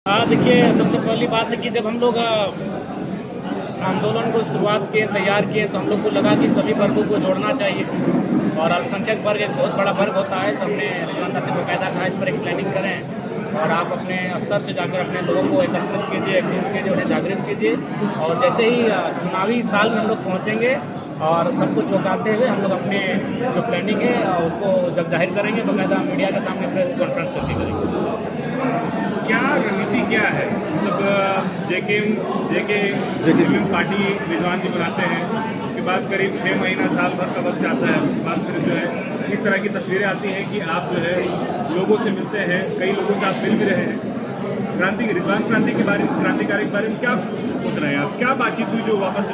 देखिए, सबसे पहली बात है कि जब हम लोग आंदोलन को शुरुआत किए, तैयार किए, तो हम लोग को लगा कि सभी वर्गों को जोड़ना चाहिए और अल्पसंख्यक वर्ग एक बहुत बड़ा वर्ग होता है। तो हमने रिजवान से बाकायदा कहा इस पर एक प्लानिंग करें और आप अपने स्तर से जाकर अपने लोगों को एकत्रित कीजिए, एकजुट कीजिए, उन्हें जागृत कीजिए और जैसे ही चुनावी साल में हम लोग पहुँचेंगे और सबको चौंकाते हुए हम लोग अपने जो प्लानिंग है उसको जग जाहिर करेंगे, बाकायदा मीडिया के सामने प्रेस कॉन्फ्रेंस करके करेंगे। क्या रणनीति क्या है? मतलब जेके पार्टी रिजवान जी बनाते हैं, उसके बाद करीब 6 महीना साल भर का वक्त जाता है, उसके बाद फिर जो है इस तरह की तस्वीरें आती हैं कि आप जो है लोगों से मिलते हैं, कई लोगों से आप मिल भी रहे हैं। रिजवान क्रांतिकारी के बारे में क्या सोच रहे हैं आप? क्या बातचीत हुई जो वापस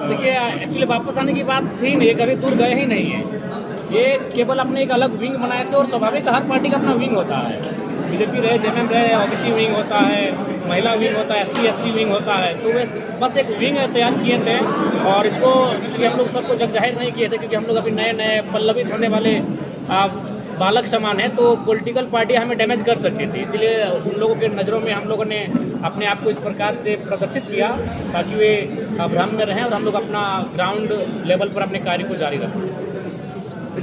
देखिए, एक्चुअली वापस आने की बात थी नहीं, कभी दूर गए ही नहीं है। ये केवल अपने एक अलग विंग बनाए थे और स्वाभाविक हर पार्टी का अपना विंग होता है। बीजेपी रहे, जेएमएम रहे, ओबीसी विंग होता है, महिला विंग होता है, एसटी विंग होता है। तो वे बस एक विंग तैयार किए थे और इसको इसलिए हम लोग सबको जग जाहिर नहीं किए थे क्योंकि हम लोग अभी नए नए पल्लवित होने वाले बालक समान है, तो पॉलिटिकल पार्टी हमें डैमेज कर सकती थी। इसलिए उन लोगों के नज़रों में हम लोगों ने अपने आप को इस प्रकार से प्रदर्शित किया ताकि वे भ्रम में रहें और हम लोग अपना ग्राउंड लेवल पर अपने कार्य को जारी रखें।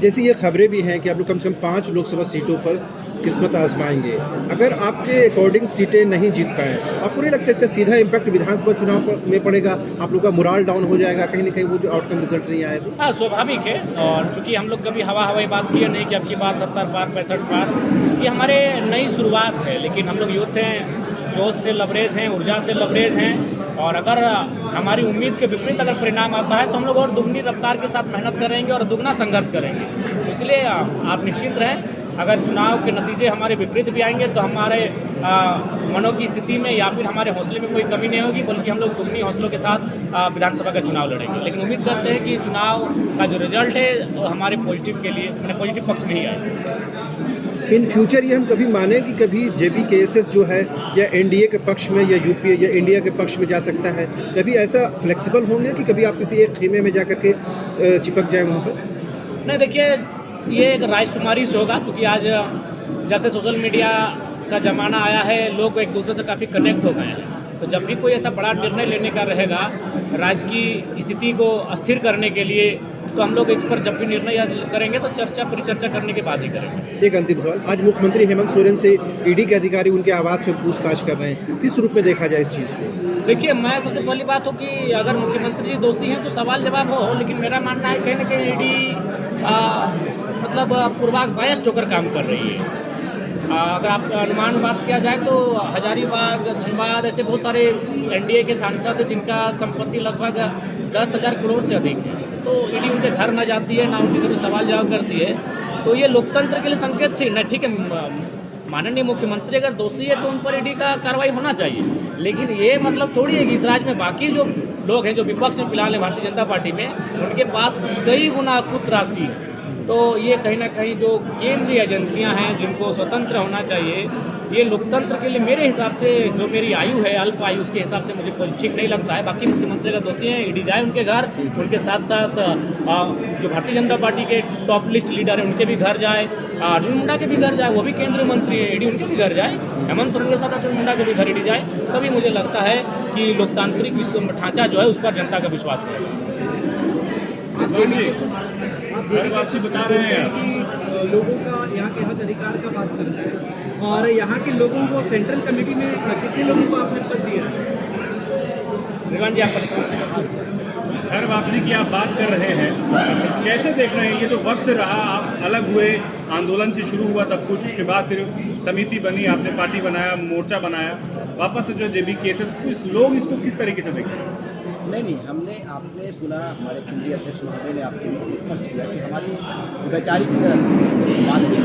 जैसे ये खबरें भी हैं कि आप लोग कम से कम 5 लोकसभा सीटों पर किस्मत आजमाएंगे। अगर आपके अकॉर्डिंग सीटें नहीं जीत पाए, आपको नहीं लगता इसका सीधा इम्पैक्ट विधानसभा चुनाव में पड़ेगा? आप लोग का मोराल डाउन हो जाएगा कहीं ना कहीं, वो जो आउटकम रिजल्ट नहीं आए तो? हाँ, स्वाभाविक है। और चूँकि हम लोग कभी हवाई बात किए नहीं कि अब की बार 70 पार 65 पार, ये हमारे नई शुरुआत है। लेकिन हम लोग यूथ हैं, जोश से लबरेज हैं, ऊर्जा से लबरेज हैं और अगर हमारी उम्मीद के विपरीत अगर परिणाम आता है तो हम लोग और दुगनी रफ्तार के साथ मेहनत करेंगे और दुगना संघर्ष करेंगे। तो इसलिए आप निश्चिंत रहें, अगर चुनाव के नतीजे हमारे विपरीत भी आएंगे तो हमारे मनों की स्थिति में या फिर हमारे हौसले में कोई कमी नहीं होगी, बल्कि हम लोग दुगनी हौसलों के साथ विधानसभा का चुनाव लड़ेंगे। लेकिन उम्मीद करते हैं कि चुनाव का जो रिजल्ट है वो हमारे पॉजिटिव के लिए, मैंने पॉजिटिव पक्ष में ही आए। इन फ्यूचर ये हम कभी माने कि कभी जेबीकेएसएस जो है या एनडीए के पक्ष में या यूपीए या इंडिया के पक्ष में जा सकता है, कभी ऐसा फ्लेक्सिबल होंगे कि कभी आप किसी एक खेमे में जा कर के चिपक जाए वहाँ पर? नहीं, देखिए, ये एक रायशुमारी से होगा क्योंकि आज जब से सोशल मीडिया का ज़माना आया है लोग एक दूसरे से काफ़ी कनेक्ट हो गए हैं। तो जब भी कोई ऐसा बड़ा निर्णय लेने का रहेगा राज्य की स्थिति को अस्थिर करने के लिए, तो हम लोग इस पर जब भी निर्णय करेंगे तो चर्चा परिचर्चा करने के बाद ही करेंगे। एक अंतिम सवाल, आज मुख्यमंत्री हेमंत सोरेन से ईडी के अधिकारी उनके आवास में पूछताछ कर रहे हैं, किस रूप में देखा जाए इस चीज़ को? देखिए, मैं सबसे पहली बात हो कि अगर मुख्यमंत्री जी दोषी हैं तो सवाल जवाब हो, लेकिन मेरा मानना है कहीं ना कहीं ईडी मतलब पूर्वाग्रह बायस्ड होकर काम कर रही है। अगर आप अनुमान बात किया जाए तो हजारीबाग, धनबाद ऐसे बहुत सारे एनडीए के सांसद हैं जिनका संपत्ति लगभग 10,000 करोड़ से अधिक है। तो ईडी उनके घर न जाती है, ना उनके कभी सवाल जवाब करती है। तो ये लोकतंत्र के लिए संकेत थी ना। ठीक है, माननीय मुख्यमंत्री अगर दोषी है तो उन पर ईडी का कार्रवाई होना चाहिए, लेकिन ये मतलब थोड़ी है कि इस राज्य में बाकी जो लोग हैं जो विपक्ष में फिलहाल है भारतीय जनता पार्टी में, उनके पास कई गुना कुत राशि है। तो ये कहीं ना कहीं जो केंद्रीय एजेंसियां हैं जिनको स्वतंत्र होना चाहिए, ये लोकतंत्र के लिए मेरे हिसाब से, जो मेरी आयु है अल्प आयु, उसके हिसाब से मुझे कोई ठीक नहीं लगता है। बाकी मुख्यमंत्री का दोषी हैं, ईडी जाए उनके घर, उनके साथ साथ जो भारतीय जनता पार्टी के टॉप लिस्ट लीडर हैं उनके भी घर जाए, अर्जुन मुंडा के भी घर जाए, वो भी केंद्रीय मंत्री है, ईडी उनके भी घर जाए, हेमंत सोरेन के साथ अर्जुन मुंडा के भी घर ईडी जाए, तभी मुझे लगता है कि लोकतांत्रिक ढांचा जो है उस पर जनता का विश्वास है। घरवासी बता रहे हैं कि लोगों का यहाँ के हक अधिकार का बात करता है और यहाँ के लोगों को सेंट्रल कमेटी में कितने लोगों को आपने पद दिया है? रिजवान जी, आप घर वापसी की आप बात कर रहे हैं, कैसे देख रहे हैं? ये जो वक्त रहा, आप अलग हुए, आंदोलन से शुरू हुआ सब कुछ, उसके बाद फिर समिति बनी, आपने पार्टी बनाया, मोर्चा बनाया, वापस से जो जेबीकेएसएस, लोग इसको किस तरीके से देख रहे हैं? नहीं, आपने सुना, हमारे केंद्रीय अध्यक्ष महोदय ने आपके बीच स्पष्ट किया कि हमारी जो वैचारिक बातें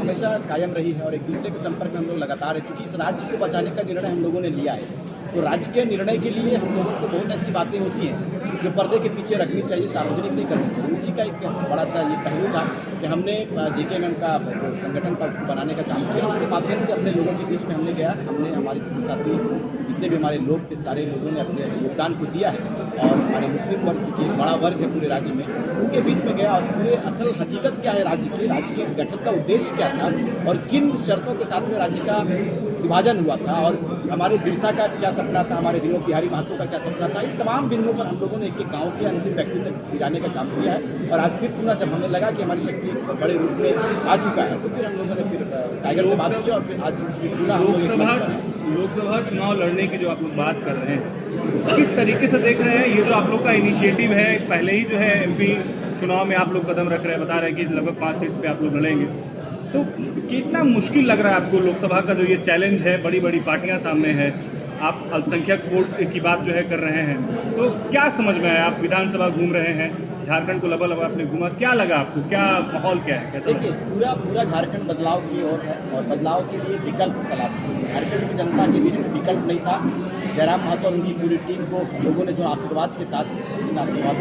हमेशा कायम रही है और एक दूसरे के संपर्क में हम लोग लगातार है। चूँकि इस राज्य को बचाने का निर्णय हम लोगों ने लिया है, तो राज्य के निर्णय के लिए हम लोगों को बहुत ऐसी बातें होती हैं जो पर्दे के पीछे रखनी चाहिए, सार्वजनिक नहीं करनी चाहिए। उसी का एक बड़ा सा ये पहलू था कि हमने जेकेएमएम का जो संगठन था उसको बनाने का काम किया। उसके माध्यम से अपने लोगों के बीच में हमने गया, हमने हमारे साथी जितने भी हमारे लोग थे सारे लोगों ने अपने योगदान को दिया है और हमारे मुस्लिम वर्ग जो कि एक बड़ा वर्ग है पूरे राज्य में, उनके बीच में गया और पूरे असल हकीकत क्या है राज्य के गठन का उद्देश्य क्या था और किन शर्तों के साथ में राज्य का विभाजन हुआ था और हमारे बिरसा का क्या सपना था, हमारे विनोद बिहारी महतो का क्या सपना था, इन तमाम बिंदुओं पर हम लोगों ने एक एक गाँव के अंतिम व्यक्ति तक जाने का काम किया है। और आज फिर पुनः जब हमें लगा कि हमारी शक्ति एक बड़े रूप में आ चुका है, तो फिर हम लोगों ने फिर टाइगर से बात की और फिर आज पुनः हम लोग एक मंच पर आए। लोकसभा चुनाव लड़ने की जो आप लोग बात कर रहे हैं, किस तरीके से देख रहे हैं ये जो आप लोग का इनिशिएटिव है? पहले ही जो है एमपी चुनाव में आप लोग कदम रख रहे हैं, बता रहे हैं कि लगभग 5 सीट पे आप लोग लड़ेंगे, तो कितना मुश्किल लग रहा है आपको? लोकसभा का जो ये चैलेंज है, बड़ी बड़ी पार्टियां सामने है, आप अल्पसंख्यक वोट की बात जो है कर रहे हैं, तो क्या समझ में आया? आप विधानसभा घूम रहे हैं, झारखंड को लगभग आपने घूमा, क्या लगा आपको? क्या माहौल क्या है, कैसा? देखिए, पूरा झारखंड बदलाव की ओर है और बदलाव के लिए विकल्प तलाश किए। झारखंड की जनता के बीच में विकल्प नहीं था। जयराम महतो और उनकी पूरी टीम को लोगों ने जो आशीर्वाद के साथ जिन आशीर्वाद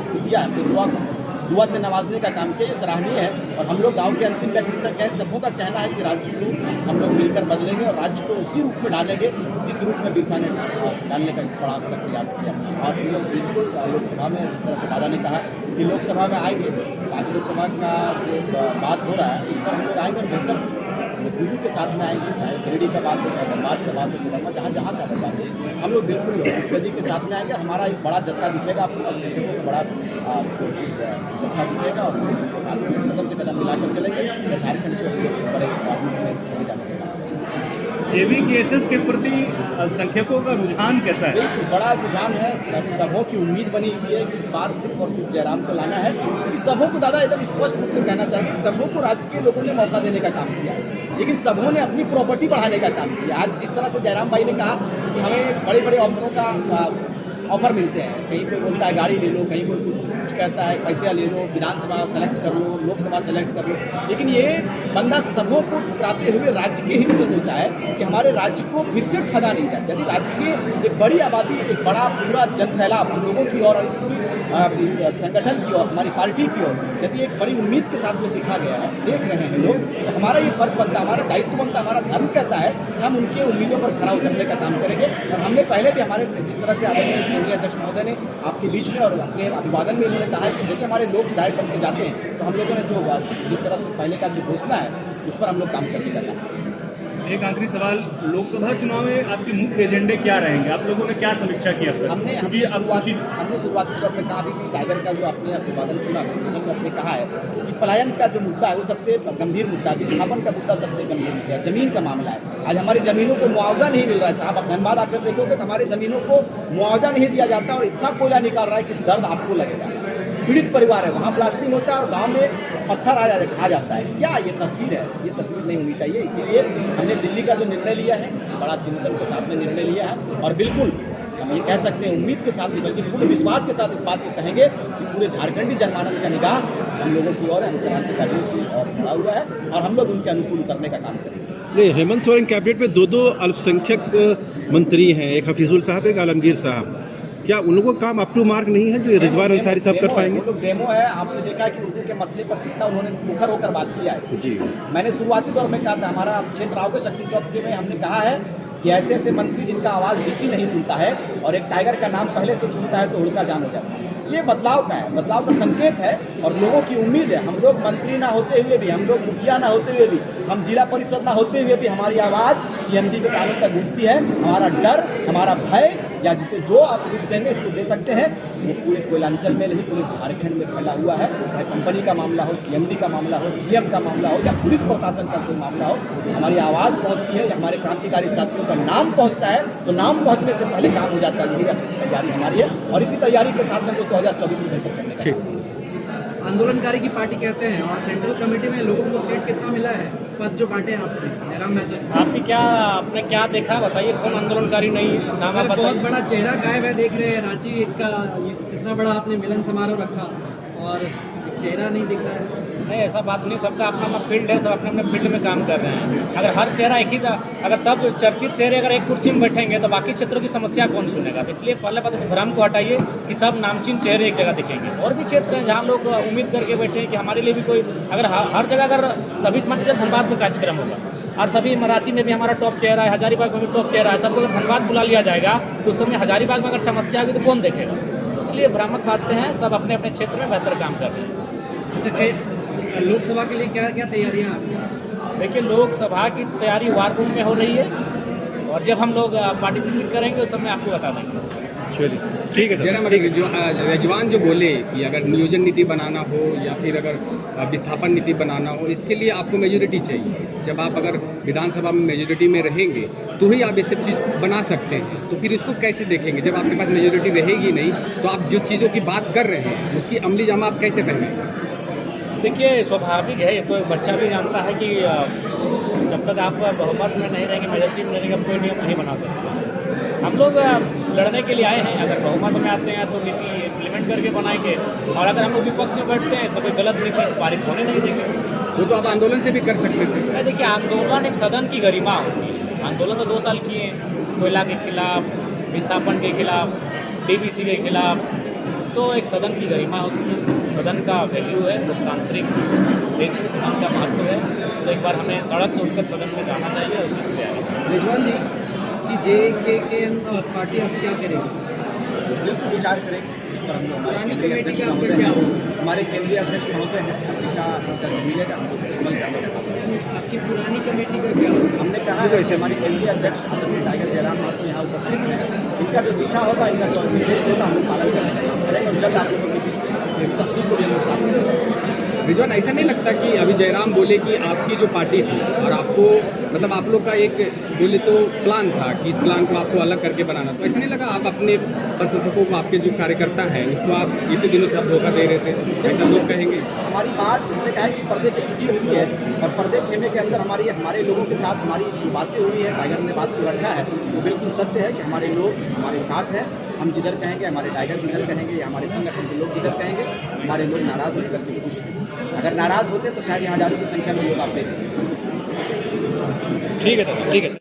को दिया, अपनी दुआ से नवाजने का काम किया, ये सराहनीय है। और हम लोग गांव के अंतिम व्यक्ति तक गए। सबों का कहना है कि राज्य को हम लोग मिलकर बदलेंगे और राज्य को उसी रूप में डालेंगे जिस रूप में बिरसा ने डालने का बड़ा अच्छा प्रयास किया। और हम लोग बिल्कुल लोकसभा में जिस तरह से दादा ने कहा कि लोकसभा में आएंगे, 5 लोकसभा का जो बात हो रहा है उस पर हम लोग आएंगे और बेहतर मजबूती के साथ में आएंगे। चाहे गिरिडीह का बात हो, चाहे धनबाद का बात हो, कोडरमा, जहाँ का बात हो, हम लोग बिल्कुल गति के साथ में आएंगे। हमारा एक बड़ा जत्था दिखेगा आपको, अल्पसंख्यकों का बड़ा जत्था दिखेगा और उसके साथ में कदम से कदम मिलाकर चलेंगे और झारखंड को बड़े रूप में ले जाने का काम। जेबी केसेस के प्रति अल्पसंख्यकों का रुझान कैसा है? बिल्कुल बड़ा रुझान है। सबों की उम्मीद बनी हुई है कि इस बार सिर्फ और सिर्फ जयराम को लाना है, क्योंकि सबों को दादा एकदम स्पष्ट रूप से कहना चाहिए कि सबों को राज्य के लोगों ने मौका देने का काम किया है, लेकिन सबों ने अपनी प्रॉपर्टी बढ़ाने का काम किया। आज जिस तरह से जयराम भाई ने कहा कि हमें बड़े बड़े ऑफरों का ऑफर मिलते हैं, कहीं कोई बोलता है गाड़ी ले लो, कहीं कोई कुछ कहता है पैसे ले लो, विधानसभा सेलेक्ट कर लो, लोकसभा सेलेक्ट कर लो, लेकिन ये बंदा सबों को ठुकराते हुए राज्य के हित में सोचा है कि हमारे राज्य को फिर से ठगा नहीं जाए। यदि राज्य की एक बड़ी आबादी, एक बड़ा पूरा जनसैलाब हम लोगों की ओर और इस पूरी इस संगठन की ओर, हमारी पार्टी की ओर यदि एक बड़ी उम्मीद के साथ में देखा गया है, देख रहे हैं लोग, तो हमारा ये फर्ज बनता है, हमारा दायित्व बनता है, हमारा धर्म कहता है कि हम उनके उम्मीदों पर खरा उतरने का काम करेंगे। और हमने पहले भी हमारे जिस तरह से आदरणीय केंद्रीय अध्यक्ष महोदय ने आपके बीच में और अपने अभिवादन में उन्होंने कहा है कि जैसे हमारे लोग विधायक बन के जाते हैं, तो हम लोगों ने जो जिस तरह से पहले का जो घोषणा है उस पर हम लोग काम करने का काम। एक आखिरी सवाल, लोकसभा चुनाव में आपके मुख्य एजेंडे क्या रहेंगे? आप लोगों ने क्या समीक्षा किया? हमने शुरुआती तौर पर कहा भी कि टाइगर का जो आपने अभिवादन सुना, संबोधन में आपने कहा है कि पलायन का जो मुद्दा है वो सबसे गंभीर मुद्दा है, विस्थापन का मुद्दा सबसे गंभीर मुद्दा है, जमीन का मामला है। आज हमारी जमीनों को मुआवजा नहीं मिल रहा है साहब। आप धनबाद आकर देखोगे तो हमारी जमीनों को मुआवजा नहीं दिया जाता और इतना कोयला निकाल रहा है कि दर्द आपको लगेगा। पीड़ित परिवार है, वहाँ ब्लास्टिंग होता है और गांव में पत्थर आ जाता है। क्या ये तस्वीर है? ये तस्वीर नहीं होनी चाहिए। इसीलिए हमने दिल्ली का जो निर्णय लिया है, बड़ा चिंतन के साथ में निर्णय लिया है और बिल्कुल हम ये कह सकते हैं उम्मीद के साथ नहीं बल्कि पूरे विश्वास के साथ इस बात को कहेंगे कि पूरे झारखंडी जनमानस का निगाह हम लोगों की ओर है, क्रांतिकारियों की ओर खड़ा हुआ है और हम लोग उनके अनुकूल उतरने का काम करेंगे। नहीं, हेमंत सोरेन कैबिनेट में दो अल्पसंख्यक मंत्री हैं, एक हफीजुल साहब, एक आलमगीर साहब। क्या उन लोगों का काम अप टू मार्क नहीं है जो रिजवान अंसारी साहब कर पाएंगे? वो लोग डेमो है। आपने देखा कि उर्दू के मसले पर कितना उन्होंने मुखर होकर बात किया है। जी, मैंने शुरुआती दौर में कहा था, हमारा क्षेत्र आओगे शक्ति चौक के में हमने कहा है कि ऐसे ऐसे मंत्री जिनका आवाज़ डीसी नहीं सुनता है और एक टाइगर का नाम पहले से सुनता है तो हुड़का जाम हो जाता है। ये बदलाव का है, बदलाव का संकेत है और लोगों की उम्मीद है। हम लोग मंत्री ना होते हुए भी, हम लोग मुखिया ना होते हुए भी, हम जिला परिषद ना होते हुए भी हमारी आवाज़ सीएमडी के कानून तक गूंजती है। हमारा डर, हमारा भय या जिसे जो आप रूप देंगे इसको दे सकते हैं, वो पूरे कोयलांचल में नहीं पूरे झारखंड में फैला हुआ है। चाहे कंपनी का मामला हो, सीएमडी का मामला हो, जीएम का मामला हो या पुलिस प्रशासन का कोई मामला हो, हमारी आवाज़ पहुंचती है या हमारे क्रांतिकारी साथियों का नाम पहुंचता है तो नाम पहुंचने से पहले काम हो जाता है। यही तैयारी हमारी है और इसी तैयारी के साथ में 2024 को बेहतर करने का आंदोलनकारी की पार्टी कहते हैं और सेंट्रल कमेटी में लोगों को सीट कितना मिला है, पद जो बांटे हैं आपने? जयराम महतो आपने क्या देखा बताइए, कौन आंदोलनकारी नहीं नाम सर, बहुत बड़ा चेहरा गायब है, देख रहे हैं रांची का इतना बड़ा आपने मिलन समारोह रखा और चेहरा नहीं दिख रहा है। नहीं, ऐसा बात नहीं, सबका अपना अपना फील्ड है, सब अपने अपने फील्ड में काम कर रहे हैं। अगर हर चेहरा एक ही था, अगर सब चर्चित चेहरे अगर एक कुर्सी में बैठेंगे तो बाकी क्षेत्रों की समस्या कौन सुनेगा? तो इसलिए पहले बात इस भ्रम को हटाइए कि सब नामचीन चेहरे एक जगह दिखेंगे। और भी क्षेत्र हैं जहाँ लोग उम्मीद करके बैठे हैं कि हमारे लिए भी कोई, अगर हर जगह अगर सभी मतलब धनबाद में कार्यक्रम होगा और सभी मराठी में भी हमारा टॉप चेहरा है, हजारीबाग में भी टॉप चेहरा है, सबको अगर धनबाद बुला लिया जाएगा तो उस समय हजारीबाग में अगर समस्या होगी तो कौन देखेगा? इसलिए भ्रामक बातें हैं, सब अपने अपने क्षेत्र में बेहतर काम कर रहे हैं। अच्छा, लोकसभा के लिए क्या क्या तैयारियां आपकी? देखिए, लोकसभा की तैयारी वार रूम में हो रही है और जब हम लोग पार्टिसिपेट करेंगे उस समय आपको बता देंगे। चलिए ठीक है। जयराम रजवान जो बोले कि अगर नियोजन नीति बनाना हो या फिर अगर विस्थापन नीति बनाना हो, इसके लिए आपको मेजोरिटी चाहिए। जब आप अगर विधानसभा में मेजोरिटी में रहेंगे तो ही आप ये सब चीज़ बना सकते हैं। तो फिर इसको कैसे देखेंगे? जब आपके पास मेजोरिटी रहेगी नहीं तो आप जो चीज़ों की बात कर रहे हैं उसकी अमली जामा आप कैसे करेंगे? देखिए, स्वाभाविक है, ये तो एक बच्चा भी जानता है कि जब तक आप बहुमत में नहीं रहेंगे, मेजोरिटी में रहेंगे, आप कोई नियम नहीं बना सकते। हम लोग लड़ने के लिए आए हैं। अगर बहुमत में आते हैं तो नीति इम्प्लीमेंट करके बनाएंगे और अगर हम लोग विपक्ष में बैठते हैं तो कोई गलत नीति पारित होने नहीं देंगे। वो तो आप आंदोलन से भी कर सकते थे। देखिए, आंदोलन एक सदन की गरिमा होती है। आंदोलन तो 2 साल किए, कोयला के खिलाफ, विस्थापन के खिलाफ, डीबीसी के खिलाफ, तो एक सदन की गरिमा होती है, सदन का वैल्यू है, लोकतांत्रिक देश में सदन का महत्व है। तो एक बार हमें सड़क से उठकर सदन में जाना चाहिए और उसी तैयारी। रिजवान जी कि JKM पार्टी अब क्या करेगी? बिल्कुल विचार करेंगे उस पर। हम लोग हमारे केंद्रीय अध्यक्ष महोदय हैं, हमारे केंद्रीय अध्यक्ष महोदय हैं, दिशा मिलेगा हम लोग। आपकी पुरानी कमेटी का क्या होगा? हमने कहा है कि हमारी केंद्रीय अध्यक्ष आदरणीय टाइगर जयराम महतो यहाँ उपस्थित हैं। इनका जो दिशा होगा, इनका जो निर्देश होगा, हम लोग पालन करने का काम करेंगे और जल्द आप लोगों के बीच में इस तस्वीर को भी हम लोग साफ करेंगे। रिजवान, ऐसा नहीं लगता कि अभी जयराम बोले कि आपकी जो पार्टी थी और आपको मतलब आप लोग का एक बोले तो प्लान था कि इस प्लान को आपको अलग करके बनाना, तो ऐसा नहीं लगा आप अपने प्रशंसकों को, आपके जो कार्यकर्ता हैं उसको आप इतने दिनों से आप धोखा दे रहे थे, ऐसा लोग कहेंगे? हमारी बात हमने कहा है कि पर्दे के पीछे हुई है और पर्दे खेमे के अंदर हमारे लोगों के साथ हमारी जो बातें हुई है, टाइगर ने बात को रखा है, वो बिल्कुल सत्य है कि हमारे लोग हमारे साथ हैं। हम जिधर कहेंगे, हमारे टाइगर जिधर कहेंगे या हमारे संगठन के लोग जिधर कहेंगे, हमारे लोग नाराज़ नहीं करके खुश हैं। अगर नाराज़ होते तो शायद यहाँ हज़ारों की संख्या में लोग आप देखें। ठीक है दादा, ठीक है।